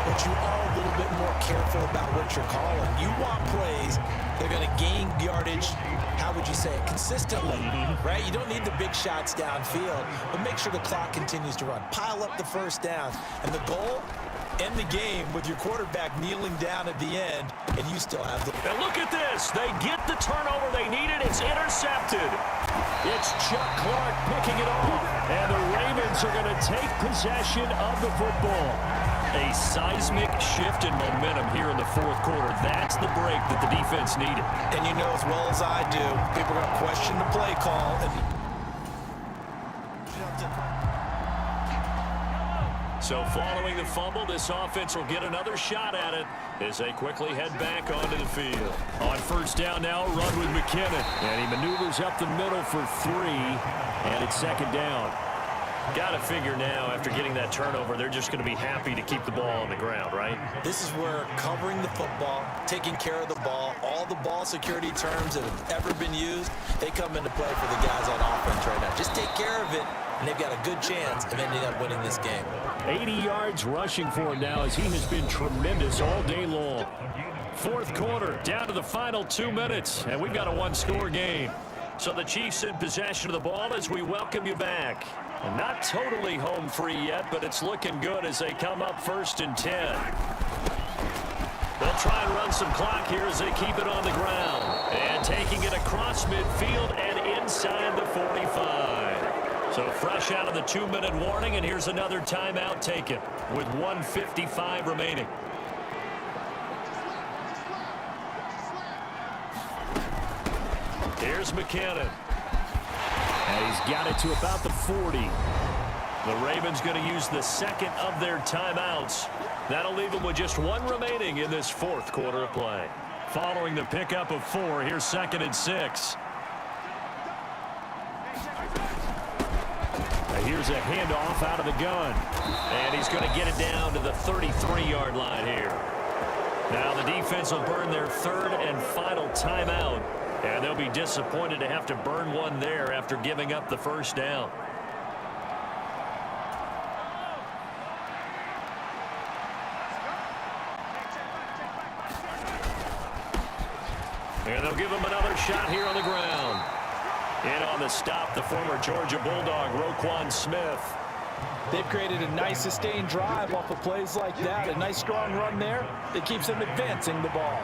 But you are a little bit more careful about what you're calling. You want plays that are going to gain yardage, how would you say it, consistently, right? You don't need the big shots downfield, but make sure the clock continues to run. Pile up the 1st down, and the goal, end the game with your quarterback kneeling down at the end, and you still have the... And look at this. They get the turnover they needed. It's intercepted. It's Chuck Clark picking it off. And the Ravens are going to take possession of the football. A seismic shift in momentum here in the 4th quarter. That's the break that the defense needed. And you know as well as I do, people are going to question the play call. So following the fumble, this offense will get another shot at it as they quickly head back onto the field. On 1st down now, a run with McKinnon. And he maneuvers up the middle for 3, and it's 2nd down. Got to figure now, after getting that turnover, they're just going to be happy to keep the ball on the ground, right? This is where covering the football, taking care of the ball, all the ball security terms that have ever been used, they come into play for the guys on offense right now. Just take care of it, and they've got a good chance of ending up winning this game. 80 yards rushing for him now as he has been tremendous all day long. 4th quarter, down to the final 2 minutes, and we've got a 1-score game. So the Chiefs in possession of the ball as we welcome you back. And not totally home free yet, but it's looking good as they come up 1st and 10. They'll try and run some clock here as they keep it on the ground. And taking it across midfield and inside the 45. So fresh out of the 2-minute warning, and here's another timeout taken with 1:55 remaining. Here's McKinnon. And he's got it to about the 40. The Ravens going to use the 2nd of their timeouts. That'll leave them with just 1 remaining in this 4th quarter of play. Following the pickup of 4, here's 2nd and 6. Here's a handoff out of the gun. And he's going to get it down to the 33-yard line here. Now the defense will burn their 3rd and final timeout. And they'll be disappointed to have to burn one there after giving up the 1st down. And they'll give him another shot here on the ground. In on the stop, the former Georgia Bulldog, Roquan Smith. They've created a nice sustained drive off of plays like that. A nice strong run there that keeps them advancing the ball.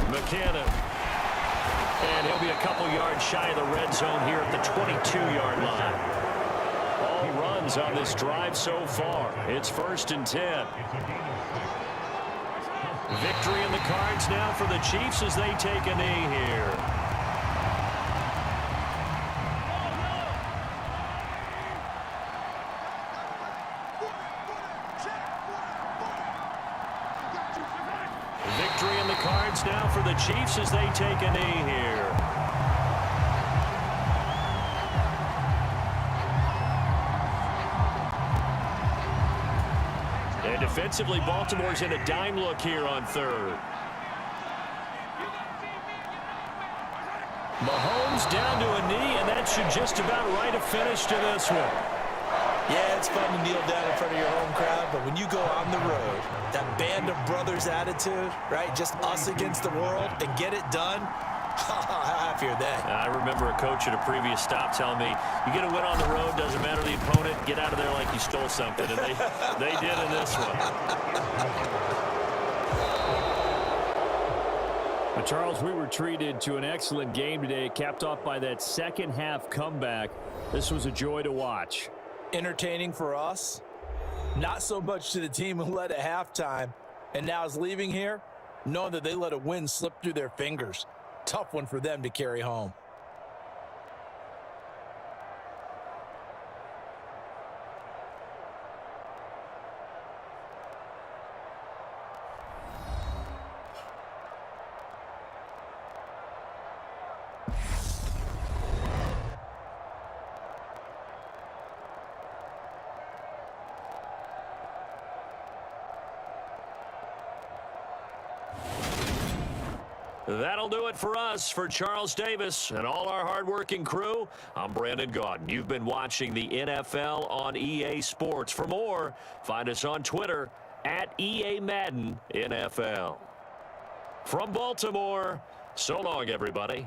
McKinnon. And he'll be a couple yards shy of the red zone here at the 22-yard line. All runs on this drive so far. It's 1st and 10. Victory in the cards now for the Chiefs as they take a knee here. Victory in the cards now for the Chiefs as they take a knee here. And defensively, Baltimore's in a dime look here on 3rd. Mahomes down to a knee, and that should just about write a finish to this one. Yeah, it's fun to kneel down in front of your home crowd, but when you go on the road, that band of brothers attitude, right, just us against the world, and get it done, how happy are they? I remember a coach at a previous stop telling me, you get a win on the road, doesn't matter the opponent, get out of there like you stole something, and they did in this one. But Charles, we were treated to an excellent game today, capped off by that second half comeback. This was a joy to watch. Entertaining for us, not so much to the team who led at halftime and now is leaving here knowing that they let a win slip through their fingers. Tough one for them to carry home. That'll do it for us. For Charles Davis and all our hardworking crew, I'm Brandon Gaudin. You've been watching the NFL on EA Sports. For more, find us on Twitter at EA Madden NFL. From Baltimore, so long, everybody.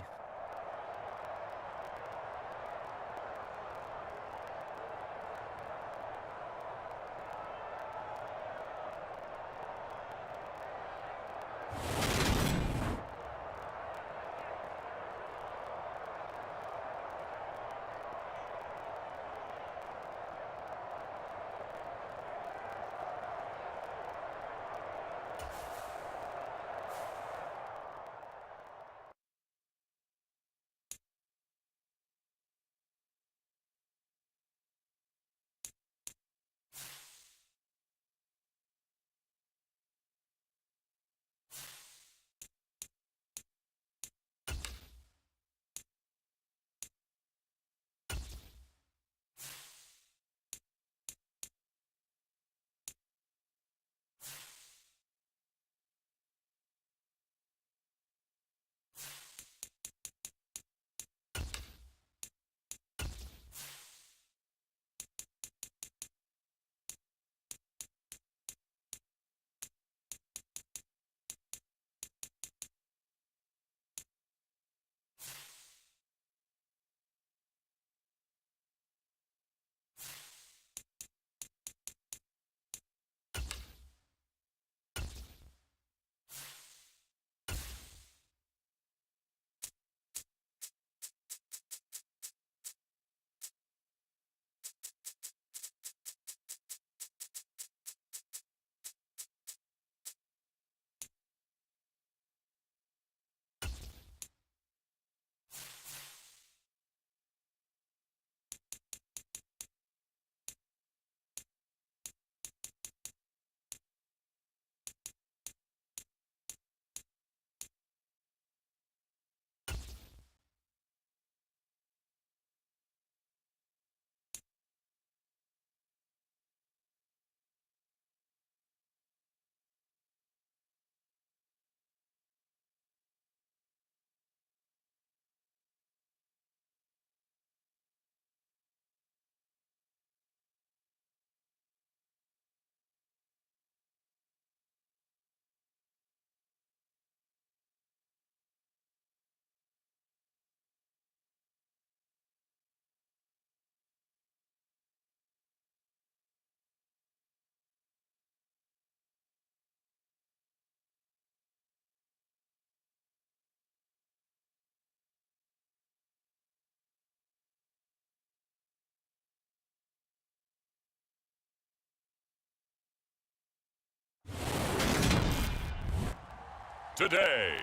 Today,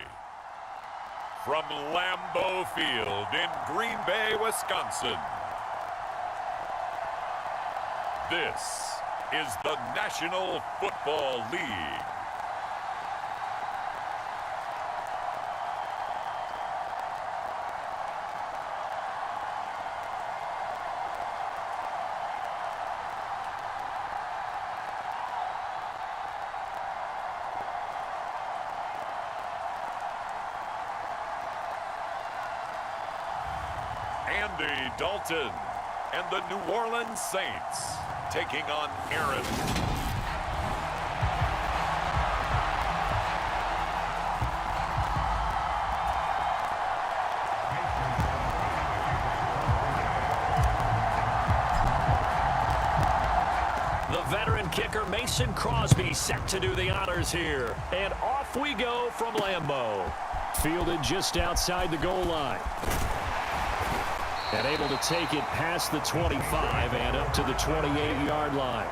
from Lambeau Field in Green Bay, Wisconsin, this is the National Football League. Andy Dalton and the New Orleans Saints taking on Aaron. The veteran kicker Mason Crosby set to do the honors here. And off we go from Lambeau. Fielded just outside the goal line. And able to take it past the 25 and up to the 28-yard line.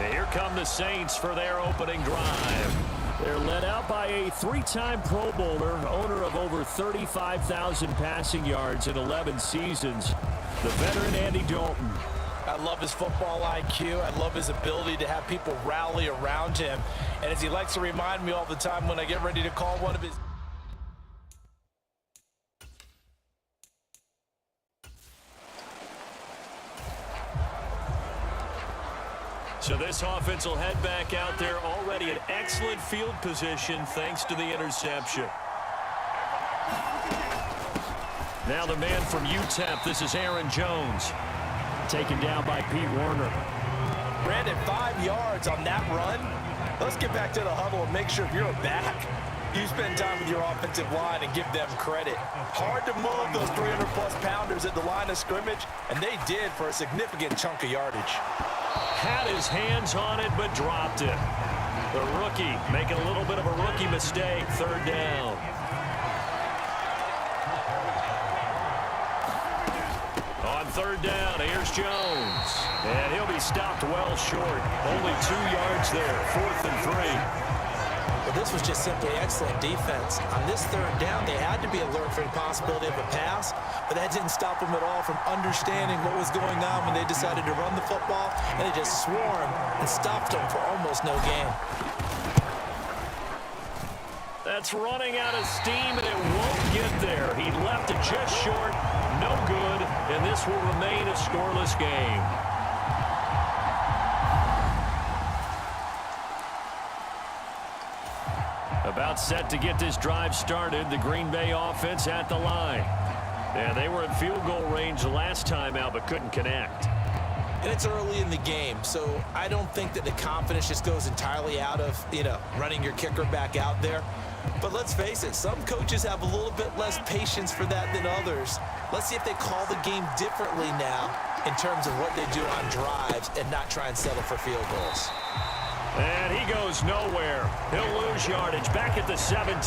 And here come the Saints for their opening drive. They're led out by a three-time Pro Bowler, owner of over 35,000 passing yards in 11 seasons, the veteran Andy Dalton. I love his football IQ. I love his ability to have people rally around him. And as he likes to remind me all the time when I get ready to call one of his... So this offense will head back out there already in excellent field position thanks to the interception. Now the man from UTEP, this is Aaron Jones. Taken down by Pete Werner. Brandon, 5 yards on that run. Let's get back to the huddle and make sure if you're a back, you spend time with your offensive line and give them credit. Hard to move those 300-plus pounders at the line of scrimmage, and they did for a significant chunk of yardage. Had his hands on it, but dropped it. The rookie making a little bit of a rookie mistake, third down. On third down, here's Jones. And he'll be stopped well short. Only 2 yards there, 4th and 3. Well, this was just simply excellent defense. On this third down, they had to be alert for the possibility of a pass, but that didn't stop them at all from understanding what was going on when they decided to run the football, and they just swarmed and stopped them for almost no gain. That's running out of steam, and it won't get there. He left it just short, no good, and this will remain a scoreless game. About set to get this drive started, the Green Bay offense at the line. Yeah, they were in field goal range last time out, but couldn't connect. And it's early in the game, so I don't think that the confidence just goes entirely out of, running your kicker back out there. But let's face it, some coaches have a little bit less patience for that than others. Let's see if they call the game differently now in terms of what they do on drives and not try and settle for field goals. And he goes nowhere. He'll lose yardage back at the 17.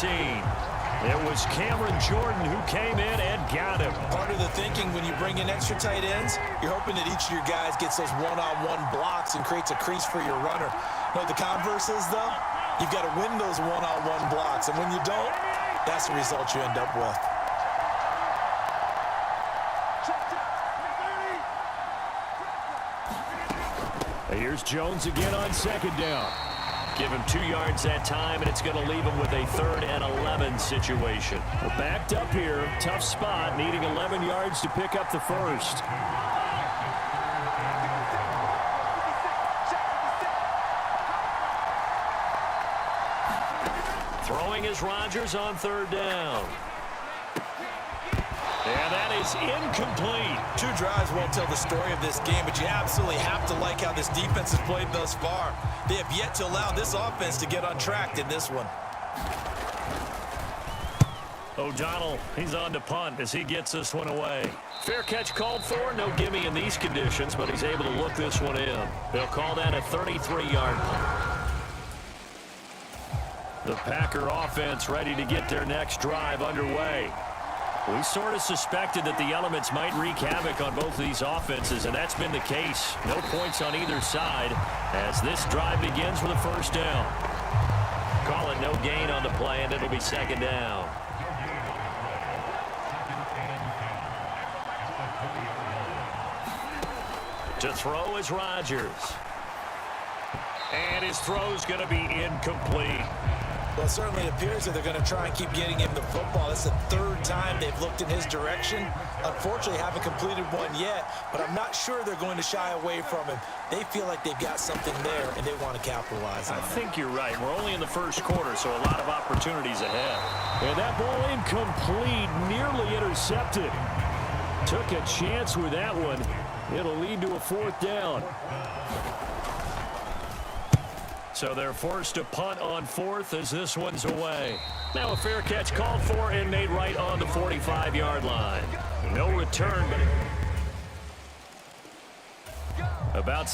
It was Cameron Jordan who came in and got him. Part of the thinking when you bring in extra tight ends, you're hoping that each of your guys gets those one-on-one blocks and creates a crease for your runner. No, the converse is, though, you've got to win those one-on-one blocks. And when you don't, that's the result you end up with. Here's Jones again on second down. Give him 2 yards that time, and it's going to leave him with a 3rd and 11 situation. Well, backed up here, tough spot, needing 11 yards to pick up the first. Throwing is Rodgers on 3rd down. And that is incomplete. 2 drives won't tell the story of this game, but you absolutely have to like how this defense has played thus far. They have yet to allow this offense to get on track in this one. O'Donnell, he's on to punt as he gets this one away. Fair catch called for, no gimme in these conditions, but he's able to look this one in. They'll call that a 33-yard punt. The Packer offense ready to get their next drive underway. We sort of suspected that the elements might wreak havoc on both of these offenses, and that's been the case. No points on either side as this drive begins with a first down. Call it no gain on the play, and it'll be second down. To throw is Rodgers. And his throw's going to be incomplete. Well, it certainly appears that they're going to try and keep getting him the football. That's the third time they've looked in his direction. Unfortunately, haven't completed one yet, but I'm not sure they're going to shy away from him. They feel like they've got something there, and they want to capitalize on it. I think you're right. We're only in the first quarter, so a lot of opportunities ahead. And that ball incomplete, nearly intercepted. Took a chance with that one. It'll lead to a fourth down. So they're forced to punt on fourth as this one's away. Now a fair catch called for and made right on the 45-yard line. No return, but about